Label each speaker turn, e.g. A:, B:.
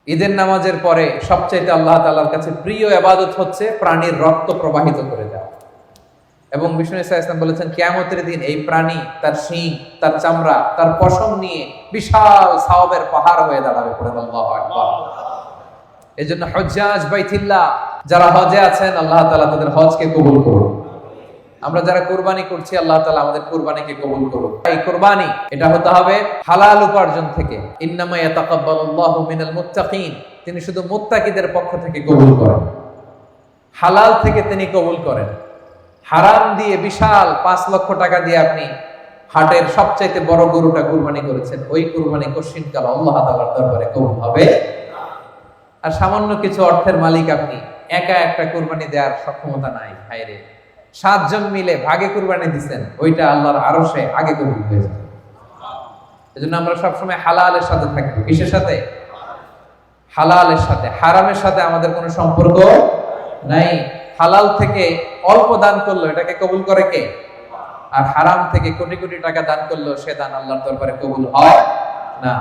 A: ঈদের নামাজের পরে সবচাইতে আল্লাহ তাআলার কাছে প্রিয় ইবাদত হচ্ছে প্রাণীর রক্ত প্রবাহিত করে দেওয়া। এবং বিষ্ণু ইসা ইসলাম বলেছেন কিয়ামতের দিন এই প্রাণী তার শিং, তার চামড়া, তার পশম নিয়ে বিশাল সওয়াবের পাহাড় হয়ে দাঁড়াবে। পড়েন আল্লাহু আকবার। এজন্য হুজ্জাজ বাইতুল্লাহ যারা হজে আছেন, আল্লাহ তাআলা তাদের হজকে কবুল করুন। আমরা যারা কুরবানি করছি, আল্লাহ তাআলা আমাদের কুরবানিকে কবুল করুন। এই কুরবানি এটা হতে হবে হালাল উপার্জন থেকে। ইন্নামা ইয়াতাকাব্বালুল্লাহু মিনাল মুত্তাকিন, তিনি শুধু মুত্তাকিদের পক্ষ থেকে কবুল করেন, হালাল থেকে তিনি কবুল করেন। হারাম দিয়ে বিশাল 5 লক্ষ টাকা দিয়ে আপনি হাটের সবচাইতে বড় গরুটা কুরবানি করেছেন, ওই কুরবানি কশিনকাল আল্লাহ তাআলার দরবারে কবুল হবে। আর সামান্য কিছু অর্থের মালিক আপনি, একা একটা কুরবানি দেওয়ার সক্ষমতা নাই, হায়রে 7 জন মিলে ভাগে কুরবানি দিবেন, ওইটা আল্লাহর আরশে আগে কবুল হয়ে যাবে। এজন্য আমরা সবসময় হালালের সাথে থাকবো। কিসের সাথে? হালালের সাথে। হারামের সাথে আমাদের কোনো সম্পর্ক নাই। হালাল থেকে অল্প দান করলো এটাকে কবুল করে কে? আর হারাম থেকে কোটি কোটি টাকা দান করলো সে দান আল্লাহর দরবারে কবুল হয় না।